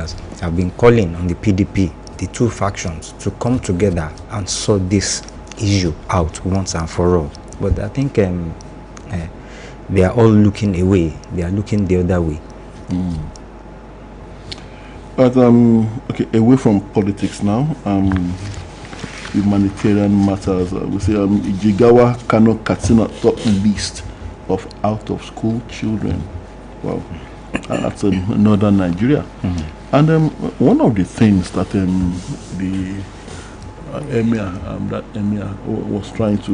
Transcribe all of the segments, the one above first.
leaders have been calling on the PDP, the two factions, to come together and sort this issue out once and for all. But I think they are all looking away. They are looking the other way. But okay, away from politics now. Humanitarian matters. We say Jigawa, Kano, Katsina top list of out-of-school children. Wow, that's northern Nigeria. And one of the things that the emir, was trying to,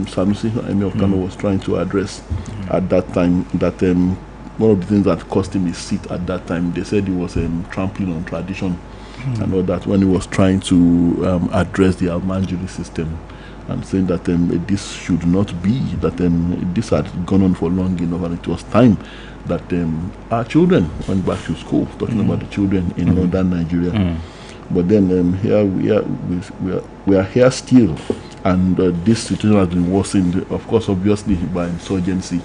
Sanusi, Emir of Kano, was trying to address at that time, that one of the things that cost him his seat at that time, they said he was trampling on tradition and all that, when he was trying to address the Almanjiri system and saying that this should not be, that this had gone on for long enough and it was time that our children went back to school, talking about the children in northern Nigeria. But then here we are here still, and this situation has been worsened, of course, obviously by insurgency,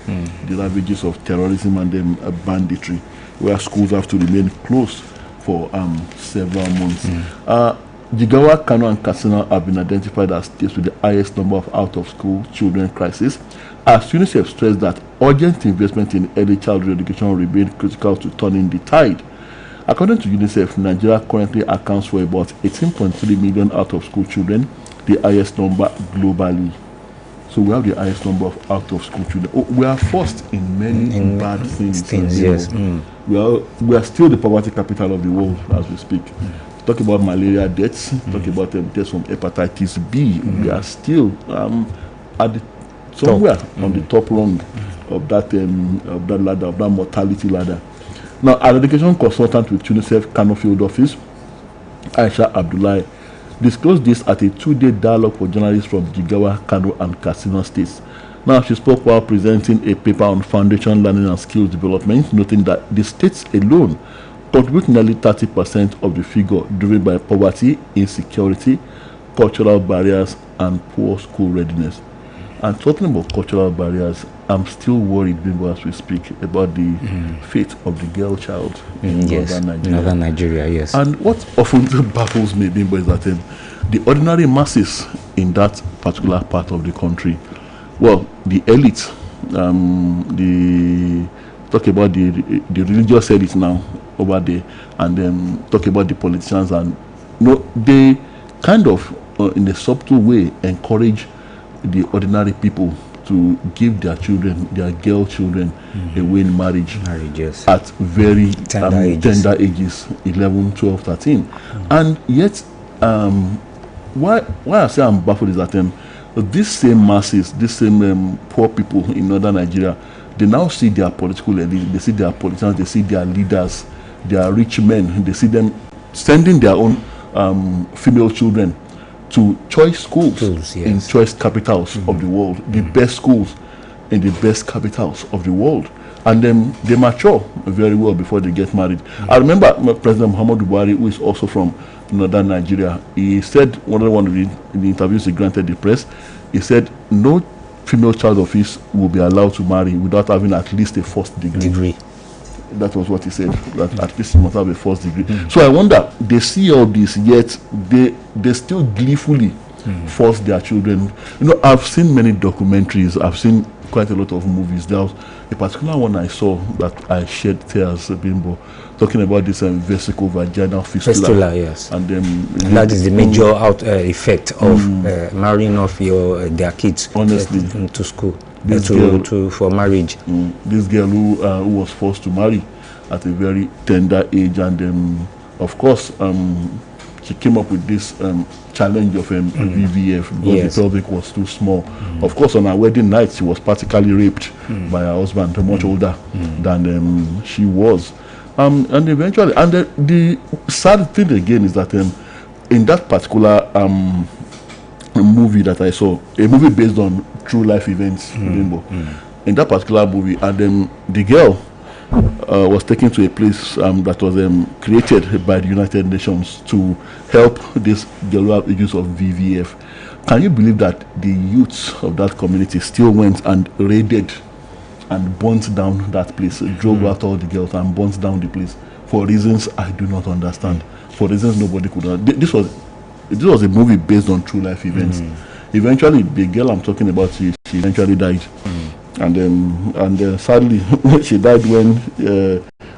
the ravages of terrorism and banditry, where schools have to remain closed for several months. Jigawa, Kano, and Katsina have been identified as states with the highest number of out-of-school children crisis, as UNICEF stressed that urgent investment in early childhood education remains critical to turning the tide. According to UNICEF, Nigeria currently accounts for about 18.3 million out-of-school children, the highest number globally. So we have the highest number of out-of-school children. We are first in many bad things. Yes. We are still the poverty capital of the world as we speak. Talk about malaria deaths, talk about deaths from hepatitis B. We are still at the somewhere on the top rung of that ladder, of that mortality ladder. Now, an education consultant with UNICEF Kano Field Office, Aisha Abdullahi, disclosed this at a 2-day dialogue for journalists from Jigawa, Kano, and Katsina states. Now, she spoke while presenting a paper on foundation learning and skills development, noting that the states alone contribute nearly 30% of the figure, driven by poverty, insecurity, cultural barriers, and poor school readiness. And talking about cultural barriers, I'm still worried, Bimbo, as we speak, about the fate of the girl child in northern Nigeria. Yes. And what often baffles me, Bimbo, is that the ordinary masses in that particular part of the country, well, the elite, talk about the religious elite now over there, and then talk about the politicians, and they kind of, in a subtle way, encourage the ordinary people to give their children, their girl children, away in marriage yes, at very tender ages, 11, 12, 13. And yet, why I say I'm baffled is that these same masses, these same poor people in northern Nigeria, they now see their political elite, they see their politicians, they see their leaders, their rich men, they see them sending their own female children to choice schools, yes, in choice capitals of the world, the best schools in the best capitals of the world. And then they mature very well before they get married. I remember President Muhammadu Buhari, who is also from northern Nigeria, he said, one of the interviews he granted the press, he said, no female child of his will be allowed to marry without having at least a first degree. That was what he said, that at least he must have a first degree. So I wonder, they see all this, yet they still gleefully force their children. I've seen many documentaries, I've seen quite a lot of movies. There was a particular one I saw that I shed tears, Bimbo, talking about this vesical vaginal fistula. Yes. And that is the major effect of marrying off their kids, honestly, to school. For marriage. This girl who was forced to marry at a very tender age, and of course she came up with this challenge of VVF because the pelvic was too small. Of course, on her wedding night, she was practically raped by her husband, much older than she was. And eventually, and the sad thing again is that in that particular movie that I saw, a movie based on true life events, in that particular movie, and the girl was taken to a place that was created by the United Nations to help this girl who have issues of VVF. Can you believe that the youths of that community still went and raided and burnt down that place, drove out all the girls and burnt down the place for reasons I do not understand, for reasons nobody could understand. This was a movie based on true life events. Eventually, the girl I'm talking about, she eventually died, and sadly, she died when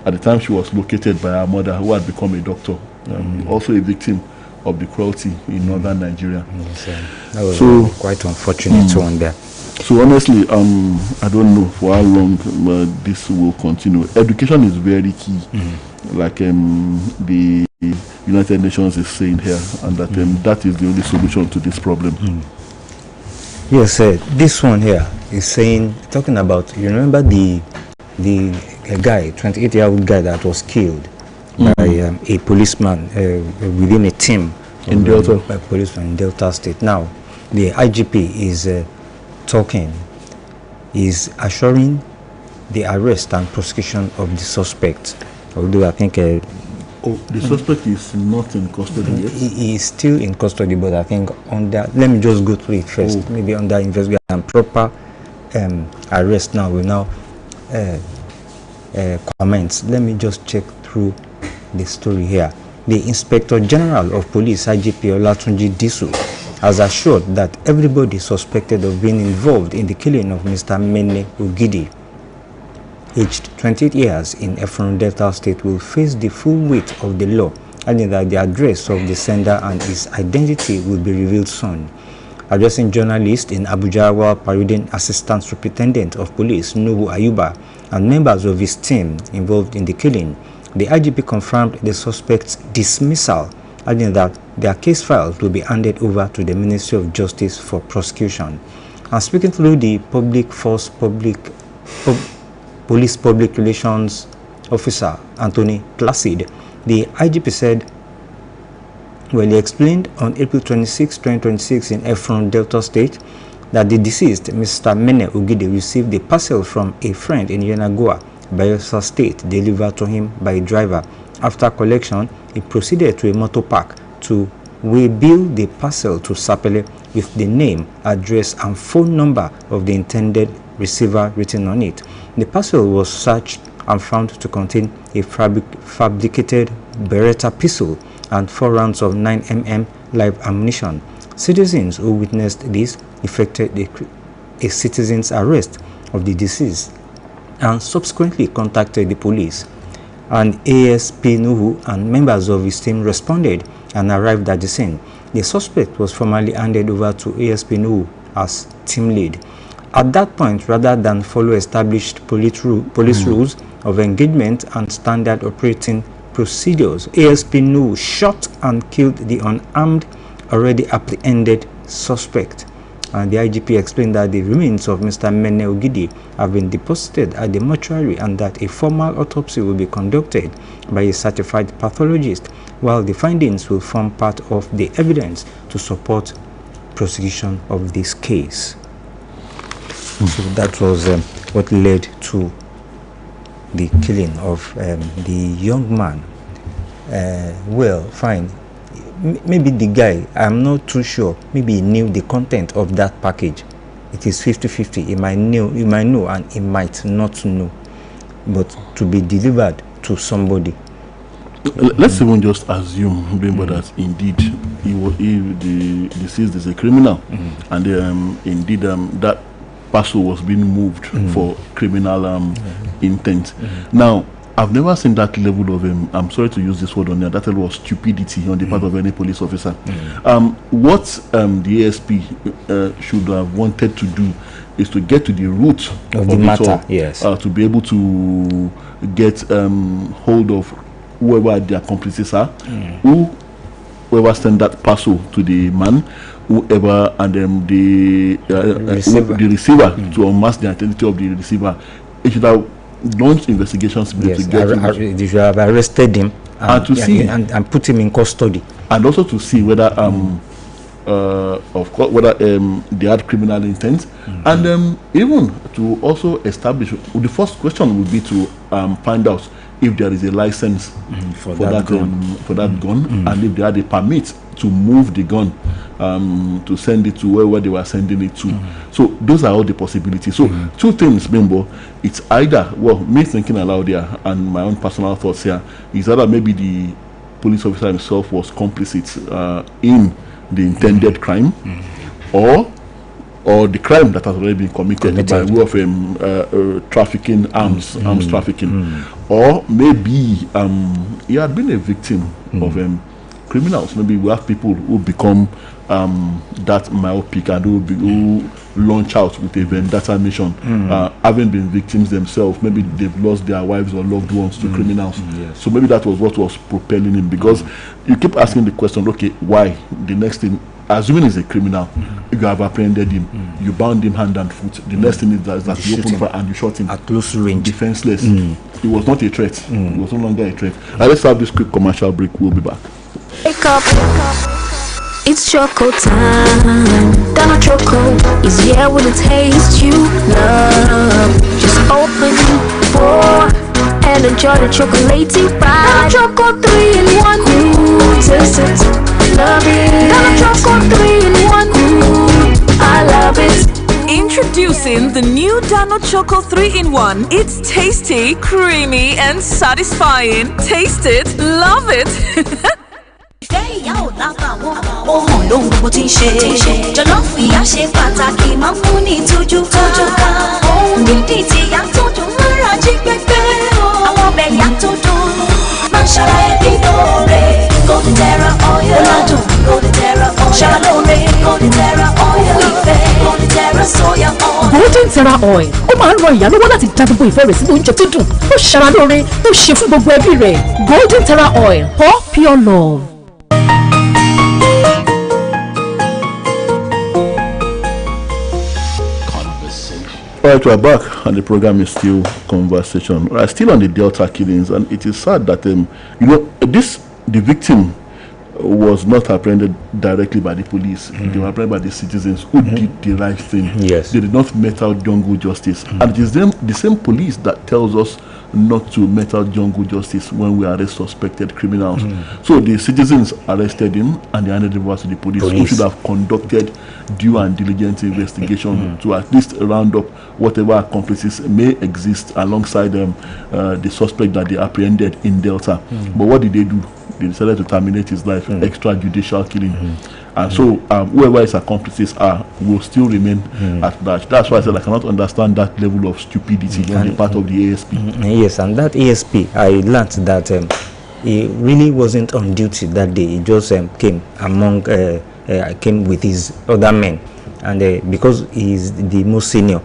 at the time she was located by her mother, who had become a doctor, also a victim of the cruelty in northern Nigeria. That was quite unfortunate one there. So honestly, I don't know for how long this will continue. Education is very key, like the United Nations is saying here, and that that is the only solution to this problem. Yes, this one here is saying, talking about, you remember the guy, 28-year-old guy that was killed by a policeman within a team in Delta. By policeman in Delta State. Now, the IGP is is assuring the arrest and prosecution of the suspect. Although I think the suspect is not in custody yet. He is still in custody, but I think under, let me just go through it first. Maybe under investigation and proper arrest now will now commence. Let me just check through the story here. The Inspector General of Police, IGP Olatunji Disu, has assured that everybody suspected of being involved in the killing of Mr. Mene Ogidi, aged 28 years in Efron Delta State, will face the full weight of the law, adding that the address of the sender and his identity will be revealed soon. Addressing journalists in Abuja while parading Assistant Superintendent of Police Nuhu Ayuba and members of his team involved in the killing, the IGP confirmed the suspect's dismissal, adding that their case files will be handed over to the Ministry of Justice for prosecution. And speaking through the Police Public Relations Officer Anthony Placid, the IGP said, well, he explained on April 26, 2026 in Efron Delta State that the deceased, Mr. Mene Ogidi, received a parcel from a friend in Yenagoa, Bayelsa State, delivered to him by a driver. After collection, he proceeded to a motor park to waybill the parcel to Sapele with the name, address, and phone number of the intended receiver written on it. The parcel was searched and found to contain a fabricated Beretta pistol and 4 rounds of 9mm live ammunition. Citizens who witnessed this effected a citizen's arrest of the deceased and subsequently contacted the police. And ASP Nuhu and members of his team responded and arrived at the scene. The suspect was formally handed over to ASP Nuhu as team lead. At that point, rather than follow established police rules of engagement and standard operating procedures, ASP Nuhu shot and killed the unarmed, already apprehended suspect. And the IGP explained that the remains of Mr. Mene Ogidi have been deposited at the mortuary and that a formal autopsy will be conducted by a certified pathologist, while the findings will form part of the evidence to support prosecution of this case. So that was what led to the killing of the young man. Well, fine. Maybe the guy, I'm not too sure, maybe he knew the content of that package. It is 50-50. He might know and he might not know. But to be delivered to somebody. Let's even just assume that indeed the deceased is a criminal, and indeed that parcel was being moved for criminal intent. Now, I've never seen that level of I'm sorry to use this word on there, that level of stupidity on the part of any police officer. What the ASP should have wanted to do is to get to the root of the matter, yes, to be able to get hold of whoever the accomplices are, whoever sent that parcel to the man, whoever, and then the receiver to unmask the identity of the receiver. It should have launched investigations to get they should have arrested him and to see and put him in custody, and also to see whether of course whether they had criminal intent, and even to also establish. The first question would be to find out if there is a license for that gun, and if they had a permit to move the gun to send it to where they were sending it to. So those are all the possibilities. So two things, Bimbo. It's either, well, me thinking aloud here and my own personal thoughts here, is either maybe the police officer himself was complicit in the intended crime, or the crime that has already been committed by way of trafficking, arms trafficking, or maybe he had been a victim of criminals. Maybe we have people who become that myopic and who launch out with a vendetta mission, having been victims themselves. Maybe they've lost their wives or loved ones to criminals. Yes. So maybe that was what was propelling him, because you keep asking the question, okay, why? The next thing, assuming he's a criminal, if you have apprehended him, you bound him hand and foot. The next thing is that you open fire and you shot him at close range, defenseless. He was not a threat. He was no longer a threat. Let's have this quick commercial break. We'll be back. Wake up, it's choco time. Donna Choco is here with a taste you love. Just open for and enjoy the chocolatey ride. Donna Choco 3 in 1. Ooh, taste it, love it. Donna Choco 3 in 1. Ooh, I love it. Introducing the new Dano Choco 3-in-1. It's tasty, creamy, and satisfying. Taste it, love it. ìyá ò lábàwọ́n ó hàn lóhun gbogbo tí ń ṣe jọlọ́ọ̀fù ìyá ṣe pàtàkì máa ń fún ní ìtọ́jú ká ohun dídì tí ìyá tó dùn mára jí pépé àwọn ọbẹ̀ ìyá tó dùn máa ń ṣara ẹbí lóore golden terra oil ọ̀làdùn golden terra oil ṣara lóore golden terra oil ìfẹ́ golden terra soya oil. Golden Terra Oil ó máa ń ran ìyá lọ́wọ́ láti dá gbogbo ìfẹ́ rẹ̀ sínú oúnjẹ tó dùn ó ṣara lóore ó ṣe fún gbogbo ẹbí rẹ̀. Golden Terra Oil pour pure love. Alright, we're back, and the program is still conversation. We're still on the Delta killings, and it is sad that the victim was not apprehended directly by the police. They were apprehended by the citizens who did the right thing. Yes. They did not mete out jungle justice, and it is the same police that tells us not to mete out jungle justice when we arrest suspected criminals. So the citizens arrested him and they handed him over to the police, who should have conducted due and diligent investigation to at least round up whatever accomplices may exist alongside the suspect that they apprehended in Delta. But what did they do? They decided to terminate his life, extrajudicial killing. And so whoever his accomplices are will still remain at large. That's why I said I cannot understand that level of stupidity on the part of the ASP. Yes, and that ASP, I learned that he really wasn't on duty that day. He just came with his other men, and because he's the most senior,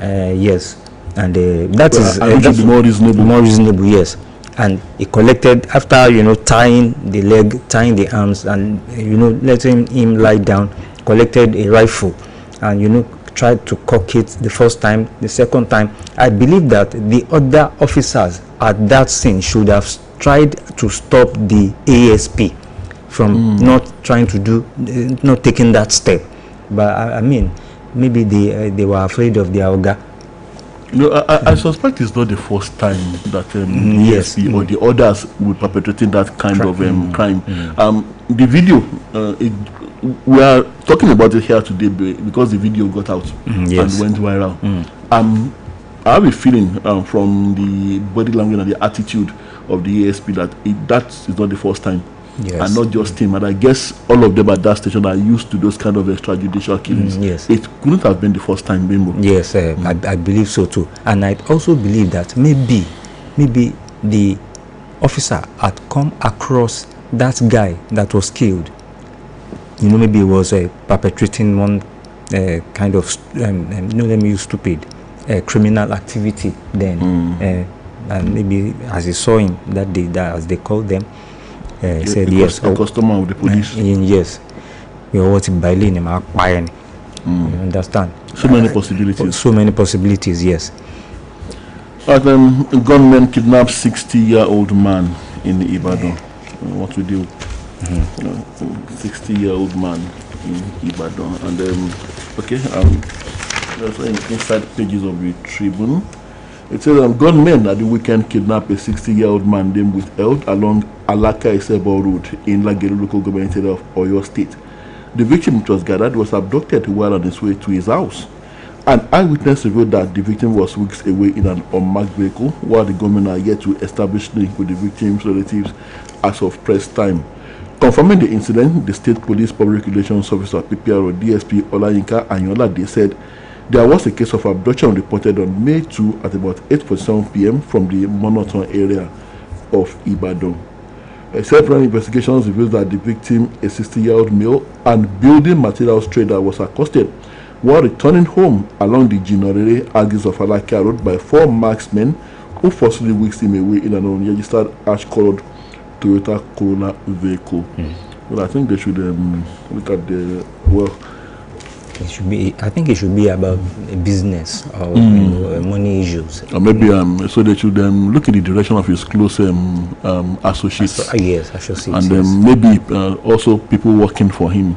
yes, and that is more reasonable. More reasonable, yes. And he collected, after tying the leg, tying the arms, and letting him lie down, collected a rifle, and tried to cock it the first time. The second time, I believe that the other officers at that scene should have tried to stop the ASP from not taking that step. But I mean, maybe they were afraid of their Oga. I suspect it's not the first time that ASP or the others will perpetrating that kind of crime. The video, we are talking about it here today because the video got out and went viral. I have a feeling from the body language and the attitude of the ASP that that is not the first time. Yes. And not just him, and I guess all of them at that station are used to those kind of extrajudicial killings. Yes. It couldn't have been the first time, Bimbo. Yes, I believe so too. And I also believe that maybe the officer had come across that guy that was killed. Maybe he was perpetrating one kind of, let me use stupid, criminal activity then. And maybe as he saw him that day, as they called them, he said yes. A customer of the police. Yes. You understand? So many possibilities. So many possibilities, yes. Gunmen kidnapped 60-year-old man in Ibadan. What we do? 60-year-old man in Ibadan. And inside pages of the Tribune, It says gunmen at the weekend kidnapped a 60-year-old man named withheld along Alaka Isebo Road in Lagelu local government area of Oyo State. The victim, it was gathered, was abducted while on his way to his house. An eyewitness revealed that the victim was weeks away in an unmarked vehicle, while the government are yet to establish link with the victim's relatives as of press time. Confirming the incident, the State Police Public Relations Officer PPRO DSP Olayinka Anyolade said there was a case of abduction reported on May 2 at about 8:47 p.m. from the Monoton area of Ibadan. Several investigations revealed that the victim, a 60-year-old male and building materials trader, was accosted while returning home along the Jinorere Agis of Alaka Road by 4 marksmen who forcibly whisked him away in an unregistered ash-colored Toyota Corolla vehicle. Well, I think they should look at the It should be. I think it should be about a business or money issues. Or maybe so they should look at the direction of his close associates. Yes, associates. And maybe also people working for him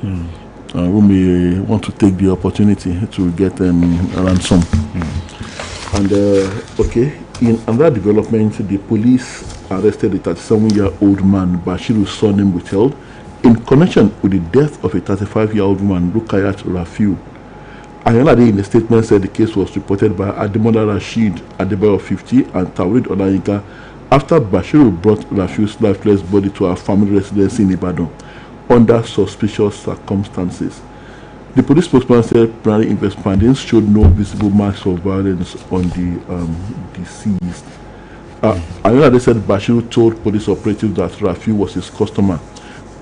who may want to take the opportunity to get ransom. And okay, in another development, the police arrested a 37-year-old man, Bashiru's surname withheld, in connection with the death of a 35-year-old woman, Rukayat Rafiu. Ayolade in a statement said the case was reported by Ademola Rashid Adebayo 50 and Tawrid Olayinka after Bashiru brought Rafiu's lifeless body to her family residence in Ibadan under suspicious circumstances. The police spokesman said primary investment findings showed no visible marks of violence on the deceased. Ayolade said Bashiru told police operatives that Rafiu was his customer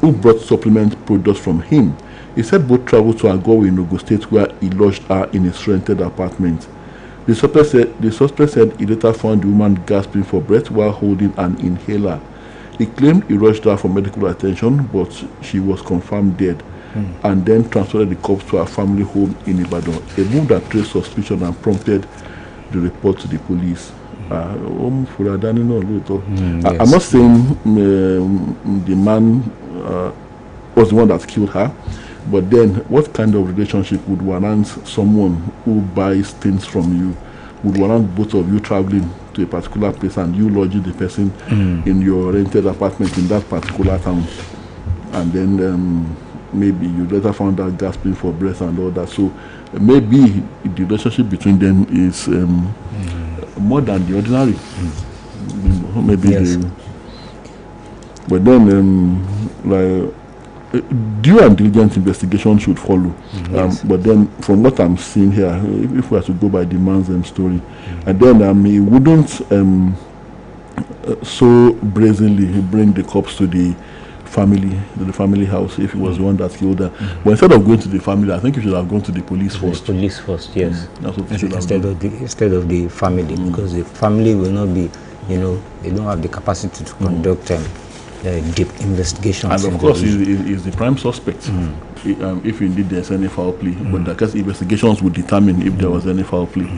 who brought supplement products from him. He said both traveled to Agogo in Ogun State where he lodged her in his rented apartment. The suspect said he later found the woman gasping for breath while holding an inhaler. He claimed he rushed her for medical attention, but she was confirmed dead and then transferred the corpse to her family home in Ibadan. A move that raised suspicion and prompted the report to the police. I'm not saying the man was the one that killed her, but then what kind of relationship would warrant someone who buys things from you, would warrant both of you traveling to a particular place and you lodging the person in your rented apartment in that particular town, and then maybe you later found out gasping for breath and all that. So maybe the relationship between them is more than the ordinary. Maybe yes. But then due and diligent investigation should follow. Yes. But then from what I'm seeing here, if we have to go by the man's story, and then he wouldn't so brazenly bring the cops to the family house if it was the one that killed her. But instead of going to the family, I think you should have gone to the police first. The police first, yes. That's what you should instead of the family, because the family will not be, they don't have the capacity to conduct deep investigations. And of course, is the prime suspect. If indeed there's any foul play, but I guess investigations would determine if there was any foul play.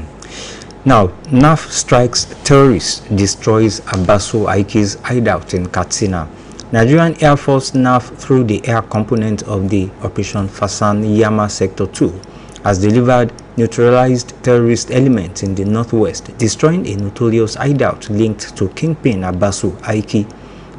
Now, NAF strikes terrorists, destroys Abasu Aiki's hideout in Katsina. Nigerian Air Force NAF, through the air component of the Operation Fasan Yama Sector 2, has delivered neutralized terrorist elements in the northwest, destroying a notorious hideout linked to Kingpin Abasu Aiki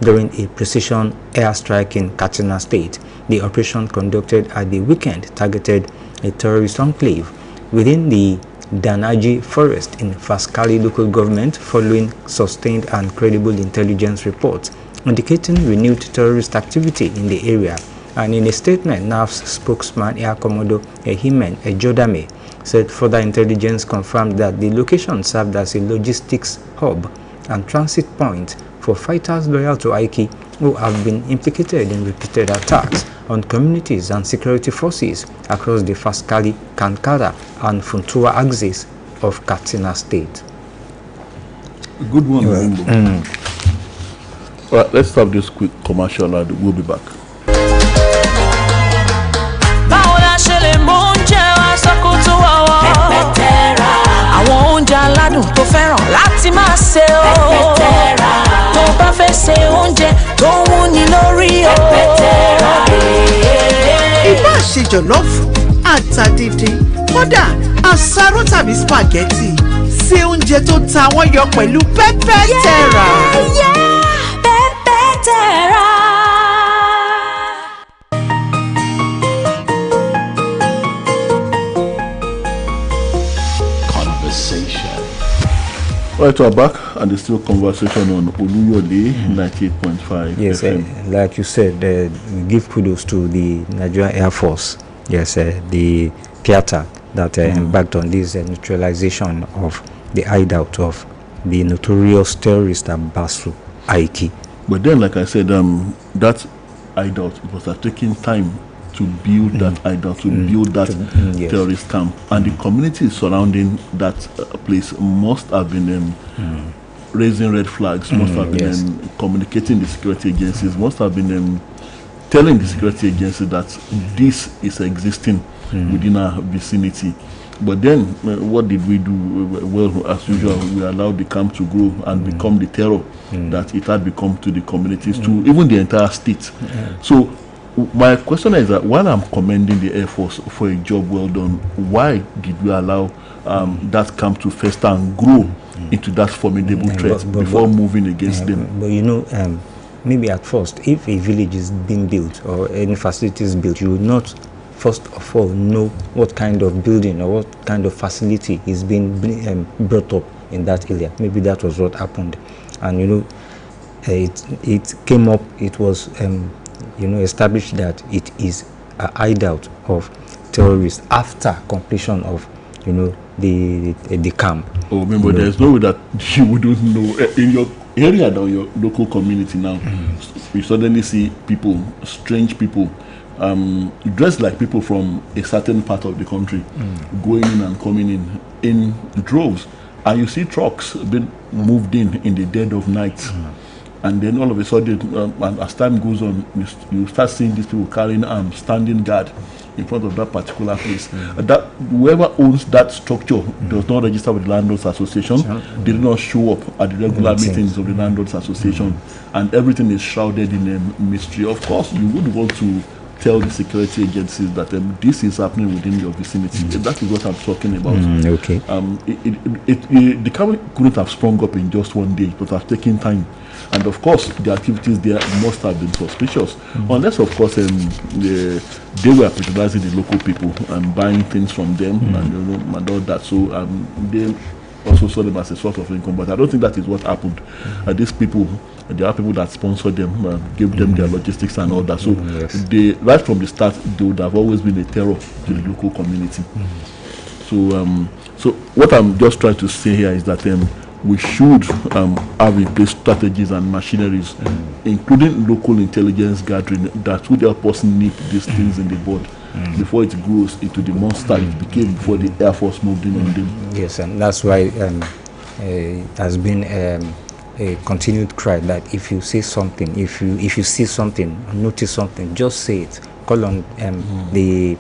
during a precision airstrike in Katsina State. The operation conducted at the weekend targeted a terrorist enclave within the Danaji Forest in Faskali local government following sustained and credible intelligence reports indicating renewed terrorist activity in the area. And in a statement, NAF's spokesman Air Commodore Ehimen Ejodame said further intelligence confirmed that the location served as a logistics hub and transit point for fighters loyal to Aiki who have been implicated in repeated attacks on communities and security forces across the Faskali, Kankara and Funtua axis of Katsina State. Good one. All right, let's stop this quick commercial and we'll be back. Àwọn oúnjẹ aládùn tó fẹ́ràn láti máa ṣe o. Tó bá fẹ́ ṣe oúnjẹ tó wúni lórí o. Ìbá ṣe jọ̀lọ́ọ̀fù, ata díndín, kódà àsáró tàbí spaghetti, ṣe oúnjẹ tó ta wọ́n yọ pẹ̀lú pepper terra. Pepper Terra. Right, we're back, and there's still conversation on Oluyole 98.5 Yes, FM. like you said, we give kudos to the Nigerian Air Force. Yes, the theater that embarked on this neutralization of the hideout of the notorious terrorist Abasu Aiki. But then, like I said, that hideout, it was taking time to build that hideout, to build that yes. terrorist camp, and the community surrounding that place must have been raising red flags, must have been communicating the security agencies, must have been telling the security agencies that this is existing within our vicinity. But then, what did we do? Well, as usual, we allowed the camp to grow and become the terror that it had become to the communities, to even the entire state. So, my question is that while I'm commending the Air Force for a job well done, why did we allow that camp to fester and grow into that formidable threat before moving against them? But you know, maybe at first, if a village is being built or any facilities built, you would not first of all know what kind of building or what kind of facility is being brought up in that area. Maybe that was what happened, and you know, it came up. It was established that it is a hideout of terrorists after completion of the camp. Oh, remember, there's no way that you wouldn't know in your area, or your local community now. You suddenly see people, strange people, dressed like people from a certain part of the country, going in and coming in droves, and you see trucks being moved in the dead of night. And then all of a sudden, and as time goes on, you start seeing these people carrying arms, standing guard in front of that particular place. That whoever owns that structure does not register with the Landlords Association. They do not show up at the regular meetings of the Landlords Association, and everything is shrouded in a mystery. Of course, you would want to tell the security agencies that this is happening within your vicinity. That is what I'm talking about. Okay. The camp couldn't have sprung up in just one day, but have taken time. And of course, the activities there must have been suspicious, unless, of course, they were patronizing the local people and buying things from them and all that. So they also saw them as a source of income. But I don't think that is what happened. These people, there are people that sponsor them, give them their logistics and all that. So they, right from the start, they would have always been a terror to the local community. So what I'm just trying to say here is that we should have in place strategies and machineries, including local intelligence gathering, that would help us nip these things in the bud before it grows into the monster it became before the Air Force moved in on them. Yes, and that's why it has been a continued cry that if you say something, if you see something, notice something, just say it. Call on the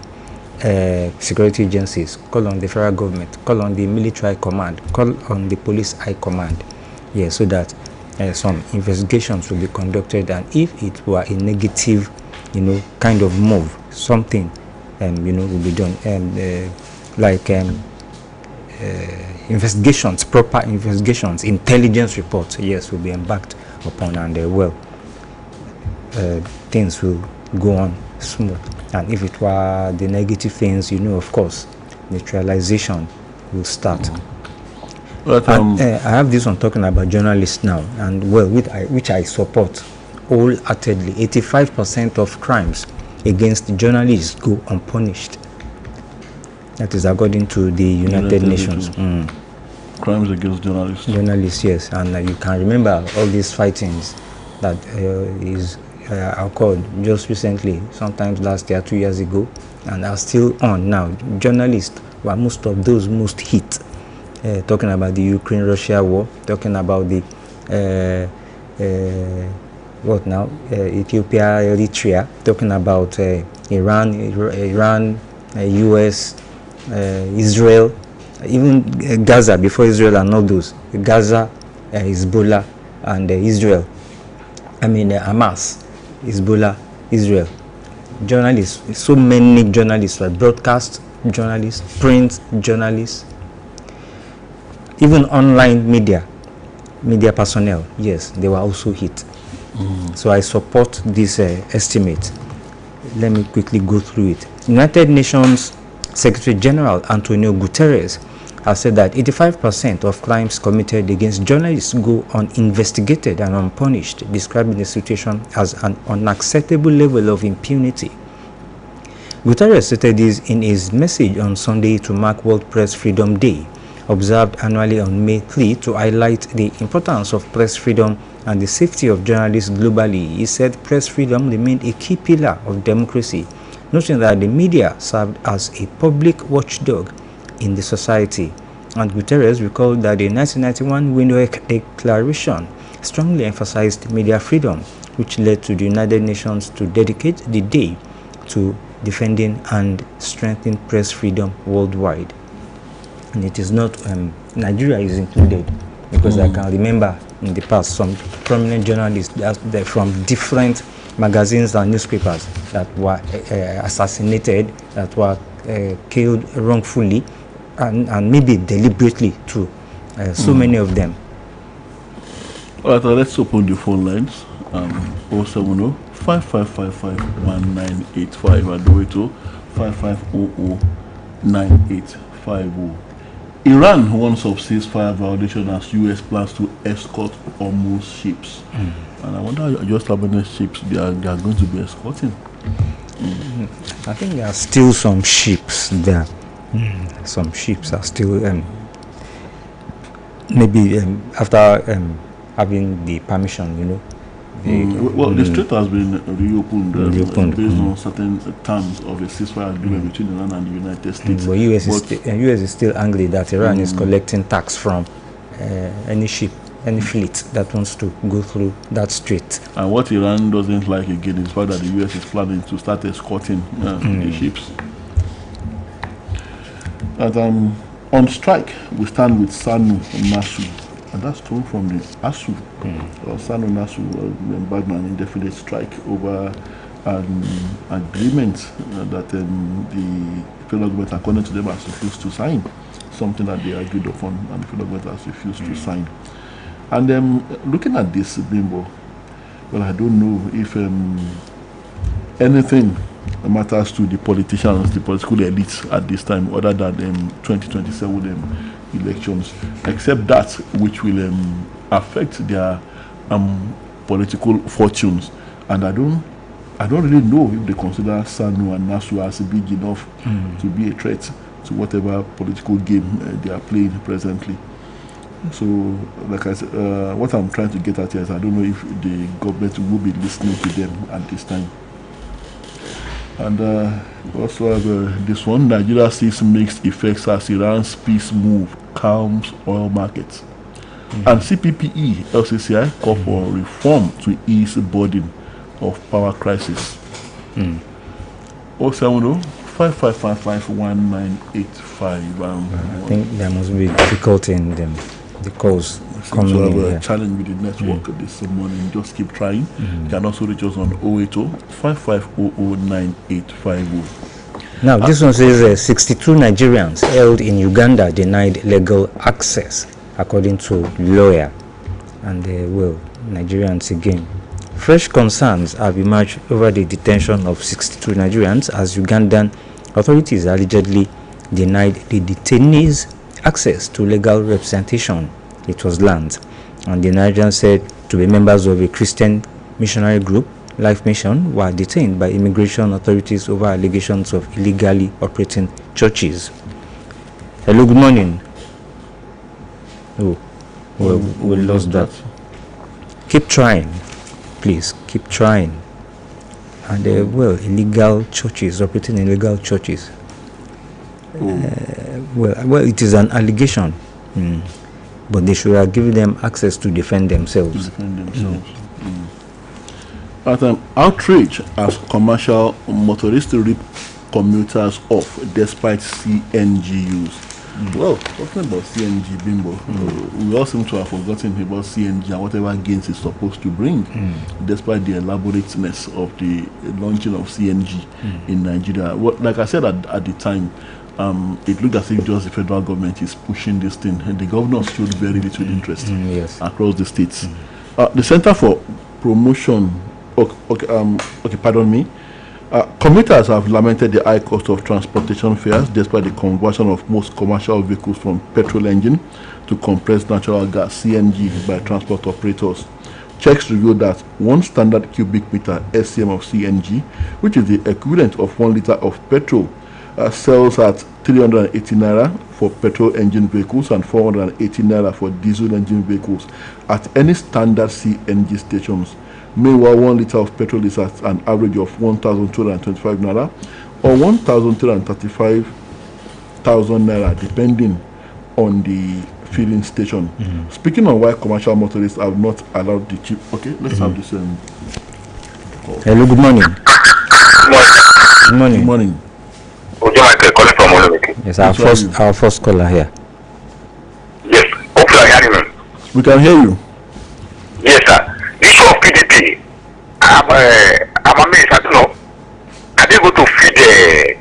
security agencies, call on the federal government, call on the military command, call on the police high command, so that some investigations will be conducted, and if it were a negative kind of move, something will be done, like investigations, proper investigations, intelligence reports, will be embarked upon, and things will go on smooth. And if it were the negative things, of course, neutralization will start. But, I have this one talking about journalists now, and which I support wholeheartedly. 85% of crimes against journalists go unpunished. That is according to the United Nations. Crimes against journalists. Journalists, yes, and you can remember all these fightings that occurred just recently, sometimes last year, 2 years ago, and are still on now. Journalists were most of those most hit. Talking about the Ukraine-Russia war, talking about the Ethiopia, Eritrea, talking about Iran, US, Israel, even Gaza before Israel, and all those. Gaza, Hezbollah, and Israel. Hamas, Hezbollah, Israel. Journalists, so many journalists, broadcast journalists, print journalists. even online media personnel, yes, they were also hit. So I support this estimate. Let me quickly go through it. United Nations Secretary General Antonio Guterres has said that 85% of crimes committed against journalists go uninvestigated and unpunished, describing the situation as an unacceptable level of impunity. Guterres stated this in his message on Sunday to mark World Press Freedom Day, observed annually on May 3, to highlight the importance of press freedom and the safety of journalists globally. He said press freedom remained a key pillar of democracy, noting that the media served as a public watchdog in the society. And Guterres recalled that the 1991 Windhoek Declaration strongly emphasized media freedom, which led to the United Nations to dedicate the day to defending and strengthening press freedom worldwide. And it is not, Nigeria is included, because I can remember in the past some prominent journalists that from different magazines and newspapers that were assassinated, that were killed wrongfully, and maybe deliberately too. So many of them. All right, let's open the phone lines. 070 5555 1985 and 080 5500 9850. Iran wants of ceasefire violation as U.S. plans to escort almost ships. And I wonder just how many ships they are going to be escorting. I think there are still some ships there. Some ships are still maybe after having the permission, you know. The strait has been reopened based on certain terms of a ceasefire agreement between Iran and the United States. But US is still angry that Iran is collecting tax from any ship, any fleet that wants to go through that strait. And what Iran doesn't like again is the fact that the US is planning to start escorting the ships. And on strike, we stand with Sanu Nasu. And that's torn from the ASU, Sanu Nasu embarked on an indefinite strike over an agreement that the federal government, according to them, has refused to sign. Something that they agreed upon, and the federal government has refused to sign. And looking at this, Bimbo, well, I don't know if anything matters to the politicians, the political elites at this time, other than 2027 elections, except that which will affect their political fortunes. And I don't really know if they consider Sanu and Nasu as big enough to be a threat to whatever political game they are playing presently. So, like I said, what I'm trying to get at here is I don't know if the government will be listening to them at this time. And we also have this one: Nigeria sees mixed effects as Iran's peace move calms oil markets. And CPPE, LCCI call for reform to ease the burden of power crisis. 070 5555 1985. I think there must be difficulty in them. The calls coming in have here. a challenge with the network this morning. Just keep trying. You can also reach us on 080 5500 9850. Now, this one says 62 Nigerians held in Uganda denied legal access, according to lawyer. And Nigerians again. Fresh concerns have emerged over the detention of 62 Nigerians as Ugandan authorities allegedly denied the detainees access to legal representation. It was learned. And the Nigerians said to be members of a Christian missionary group, Life Mission, were detained by immigration authorities over allegations of illegally operating churches. Hello, good morning. Oh, well, we lost that. Keep trying, please. Keep trying. And illegal churches, operating illegal churches. It is an allegation, but they should have given them access to defend themselves. At outrage as commercial motorists rip commuters off despite CNG use. Well, talking about CNG, Bimbo, we all seem to have forgotten about CNG and whatever gains it's supposed to bring, despite the elaborateness of the launching of CNG in Nigeria. Like I said at the time, it looked as if just the federal government is pushing this thing, and the governor showed very little interest Yes. across the states. The Center for Promotion, pardon me. Commuters have lamented the high cost of transportation fares despite the conversion of most commercial vehicles from petrol engine to compressed natural gas (CNG) by transport operators. Checks reveal that 1 standard cubic meter SCM of CNG, which is the equivalent of 1 liter of petrol, sells at 380 naira for petrol engine vehicles and 480 naira for diesel engine vehicles at any standard CNG stations. Meanwhile, 1 liter of petrol is at an average of 1,225 naira or 1,335,000 naira, depending on the filling station. Speaking on why commercial motorists have not allowed the cheap. Okay, let's have this. Hello, good morning. Good morning. Good morning. Would you mind calling from Oluyole? Yes, our first caller here. Yes, hopefully I hear you. We can hear you. Yes, sir. The issue of PDP, I'm amazed. I don't know. Are they going to feed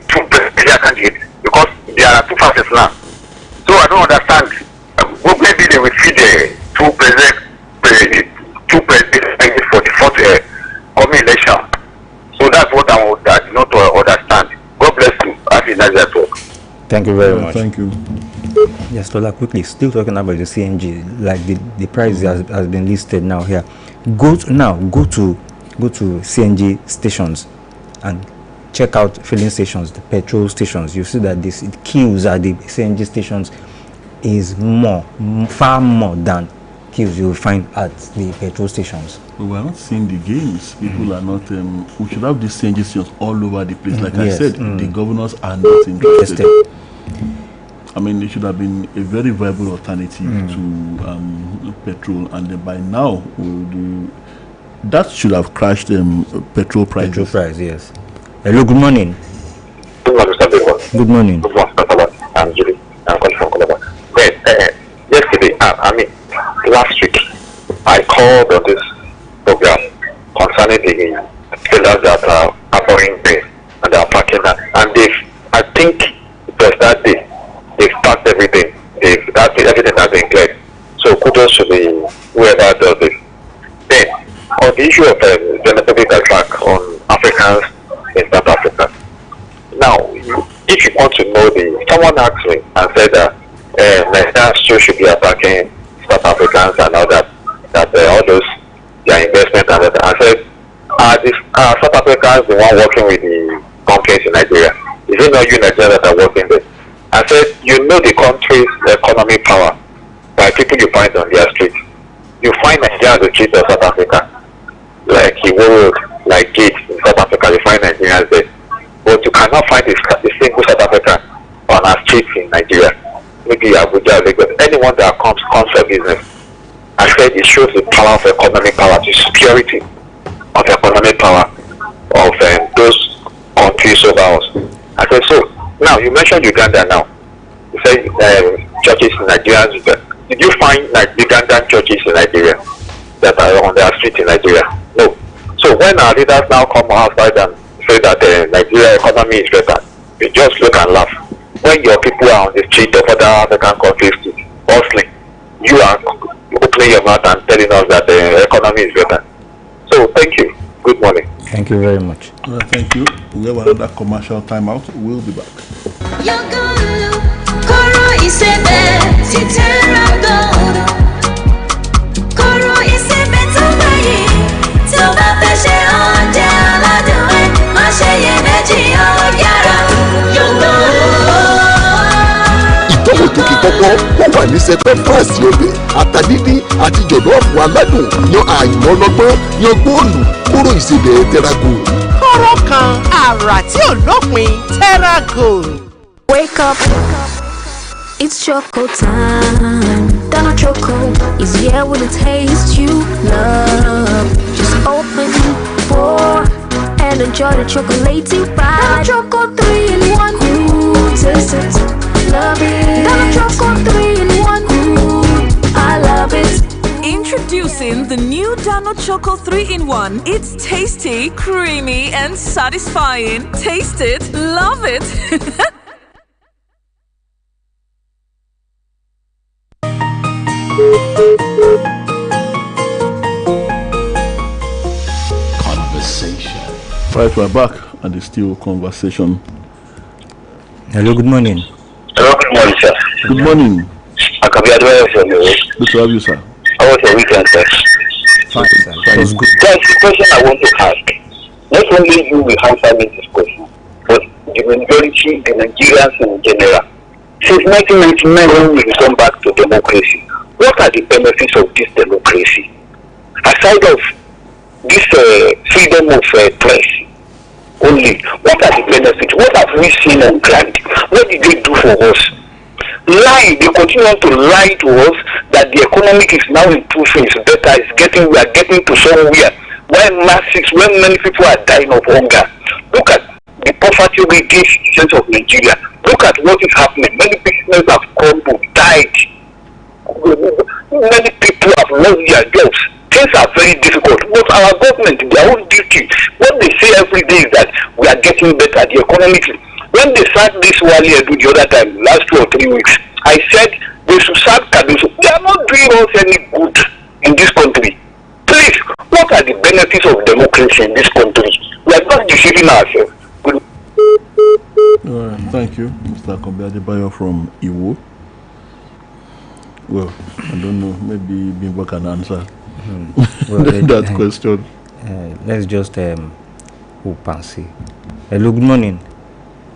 two presidential candidates? Because there are two factions now. So I don't understand. Maybe they will feed two presidents for the fourth coming election. So that's what I do not understand. God bless you. Happy nice talk. Thank you very much. Thank you. Yes, Tola, quickly, still talking about the CNG, like the price has been listed now here. Go to CNG stations and check out filling stations, the petrol stations. You see that this queues at the CNG stations is far more than queues you will find at the petrol stations. We are not seeing the gains. People are not. We should have these CNG stations all over the place. Like I said, the governors are not interested. I mean, it should have been a very viable alternative to petrol, and by now, that should have crashed petrol prices. Petrol price, yes. Hello, good morning. Good morning, Mr. Bigman. Good morning. Good morning, Mr. Bigman. I'm Julie. I'm calling from Colombo. Yesterday, last week, I called on this program concerning the sellers that are offering pay and they are parking that. And I think it was that day, they've packed everything. Everything has been cleared. So kudos to whoever does this. Then, on the issue of xenophobic attack on Africans in South Africa. Now, if you want to know someone asked me and said that Nigerians still should be attacking South Africans and all that all those their investment and that. I said, are South Africans the one working with the companies in Nigeria? Is it not you Nigerians that are working there? I said, you know the country's economic power by people you find on their streets. You find Nigeria on the streets of South Africa, like Iwo Road, like Gate in South Africa, you find Nigerians there. But you cannot find a single South African on our streets in Nigeria. Maybe Abuja, Lagos, anyone that comes for business. I said it shows the power of economic power, the superiority of economic power of those countries over us. I said, so now you mentioned Uganda now. You said churches in Nigeria. Did you find Ugandan churches in Nigeria that are on their streets in Nigeria? No. So when our leaders now come outside and say that the Nigeria economy is better, we just look and laugh. When your people are on the street of other African countries hustling, you are opening your mouth and telling us that the economy is better. So thank you. Good morning. Thank you very much. Thank you. We have another commercial timeout. We'll be back. ìtọ́wò tó kí kọ́kọ́ wọ́n wà ní sẹpẹ́ fúrásì ọbẹ̀ àtàdídí àti jọ̀lọ́ọ̀fù aládùn yan àìmọ́ ọlọ́gbọ́n yan góòlù kóró ìsebẹ̀ Terrago. kọ́rọ́ kan àrà tí ò lópin Terrago. Wake up, it's choco time. Dano Choco is here with a taste you love. Just open, pour, and enjoy the chocolatey ride. Dano Choco 3 in 1. Ooh, taste it, love it. Dano Choco 3 in 1. Ooh, I love it. Introducing the new Dano Choco 3-in-1. It's tasty, creamy, and satisfying. Taste it, love it. Conversation. Right, we're back and it's still conversation. Hello, good morning. Hello, good morning, sir. Good morning. I can be advised from you. Good to have you, sir. How was your weekend, sir? Fine, sir. That was good. There's a question I want to ask. Not only you will answer me this question, but the majority, the Nigerians in general. Since 1999, when we return back to democracy, what are the benefits of this democracy? Aside of this freedom of press only, what are the benefits? What have we seen on ground? What did they do for us? Lie, they continue to lie to us that the economic is now improving, it's better, we are getting to somewhere. When many people are dying of hunger. Look at the poverty rate in citizens of Nigeria. Look at what is happening. Many businesses have crumbled, died. Many people have lost their jobs. Things are very difficult. But our government, their own duty, what they say every day is that we are getting better, the economic. When they sacked this Wale Edu the other time, last 2 or 3 weeks, I said they should sack Kabiso. They are not doing us any good in this country. Please, what are the benefits of democracy in this country? We are not deceiving ourselves. Thank you, Mr. Adebayo from Iwo. Well, I don't know, maybe Bimbo can answer that question. Let's just hope and see. Hello, good morning.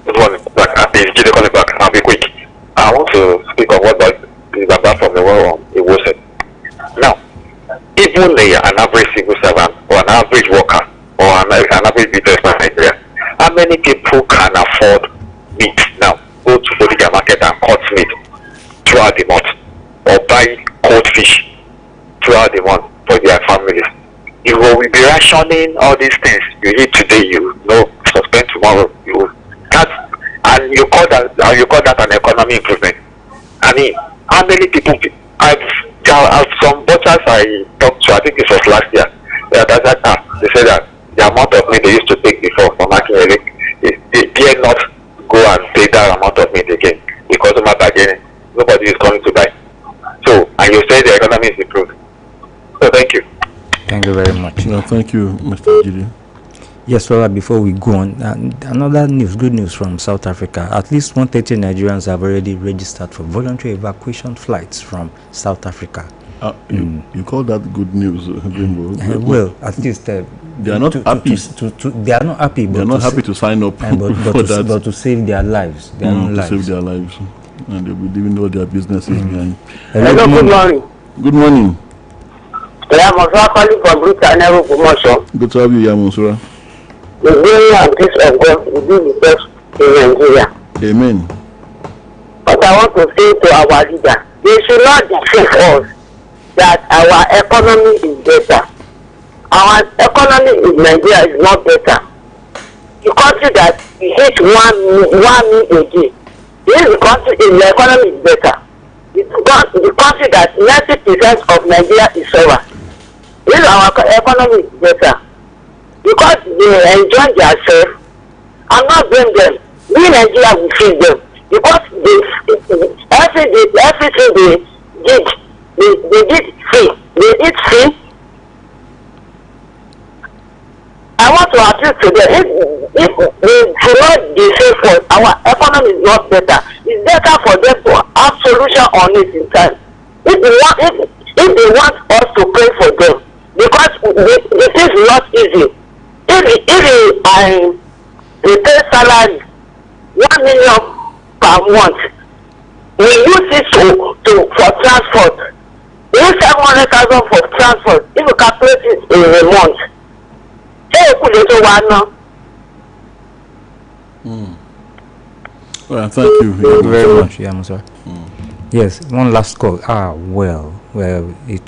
Good morning. I'll be quick. I want to speak of what is about from the world it was said. Now, even an average civil servant or an average worker or an average businessman in Nigeria, how many people can afford meat now? Go to the market and cut meat throughout the month, or buy cold fish throughout the month for their families. You will be rationing all these things you eat today, you know, suspend tomorrow. And you call that an economy improvement. I mean, how many people? I've some butchers I talked to. I think it was last year. They said that the amount of meat they used to take before for market, they dare not go and pay that amount of meat again because of my bargaining. Nobody is coming to buy. So, and you say the economy is improved. So, thank you. Thank you very much. No, thank you, Mr. Gidi. Yes, well, before we go on, another good news from South Africa. At least 130 Nigerians have already registered for voluntary evacuation flights from South Africa. You call that good news, Bimbo? Well, at least they are not happy. They are not happy. They are not happy to sign up but to save their lives, their own lives. To save their lives, and they'll be leaving all their businesses behind. Hello, good morning. Good morning. Yamusura calling from Britannia Promotion. Good to have you, Yamusura. The glory and peace of God will be with us in Nigeria. Amen. But I want to say to our leader, they should not deceive us that our economy is better. Our economy in Nigeria is not better. The country that we hit one meal a day. This is the country, the economy is better. The country that 90% of Nigeria is sober. This is our economy is better. Because they enjoy themselves, I'm not blame them. We Nigeria will feed them. Because everything they did free. They did free. I want to appeal to them. If they do not deceive us, our economy is not better. It's better for them to have solution on it in time. If they want us to pray for them, because it is not easy. If I pay salary 1 million per month, we use it for transport. We use 700,000 for transport. If you calculate it in a month, Well, thank you. Thank you very much, Yamusura. Yes, one last call. It's already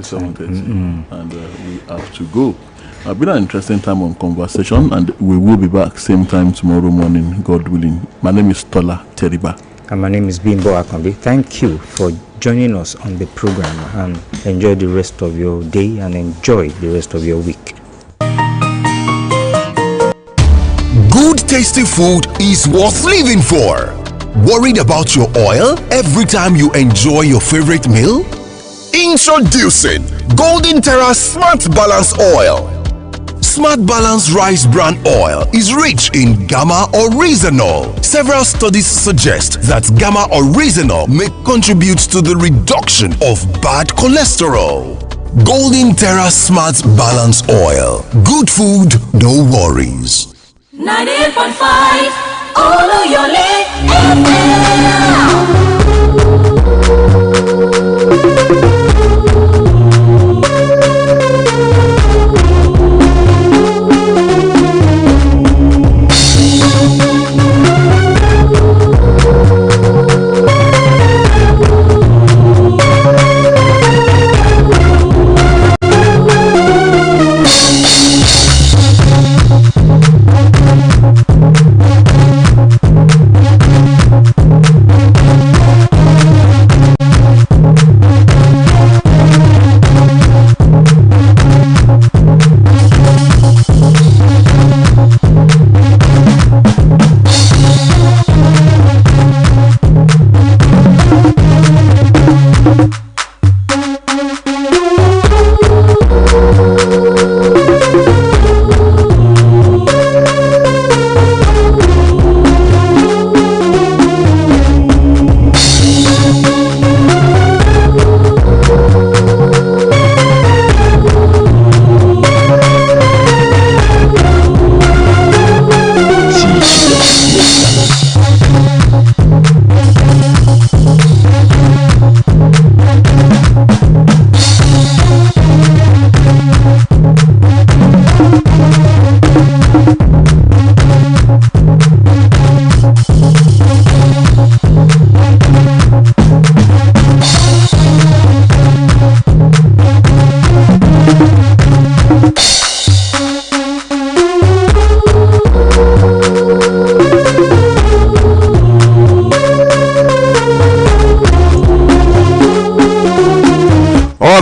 7:30, and we have to go. It's been an interesting time on conversation, and we will be back same time tomorrow morning, God willing. My name is Tola Teriba. And my name is Bimbo Akambi. Thank you for joining us on the program, and enjoy the rest of your day and enjoy the rest of your week. Good tasty food is worth living for. Worried about your oil every time you enjoy your favorite meal? Introducing Golden Terra Smart Balance Oil. Smart Balance Rice Bran Oil is rich in gamma oryzanol. Several studies suggest that gamma oryzanol may contribute to the reduction of bad cholesterol. Golden Terra Smart Balance Oil. Good food, no worries. 98.5 Oluyole FM.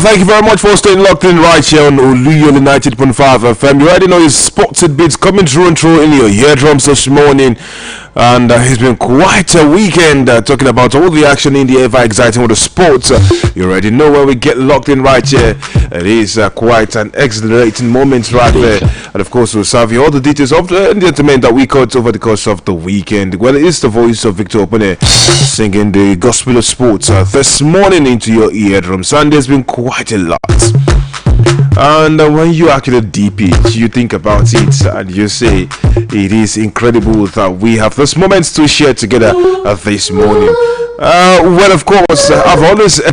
Thank you very much for staying locked in right here on Oluyole 90.5 FM. You already know his sports bits coming through and through in your eardrums this morning. And it's been quite a weekend talking about all the action in the ever exciting with the sports. You already know where we get locked in right here. It is quite an exhilarating moment right there. And of course, we'll serve you all the details of the entertainment that we caught over the course of the weekend. Well, it is the voice of Victor Opene singing the gospel of sports this morning into your eardrums. And there's been quite a lot. And when you actually deep it, you think about it and you say it is incredible that we have this moment to share together this morning. Well, of course, I've always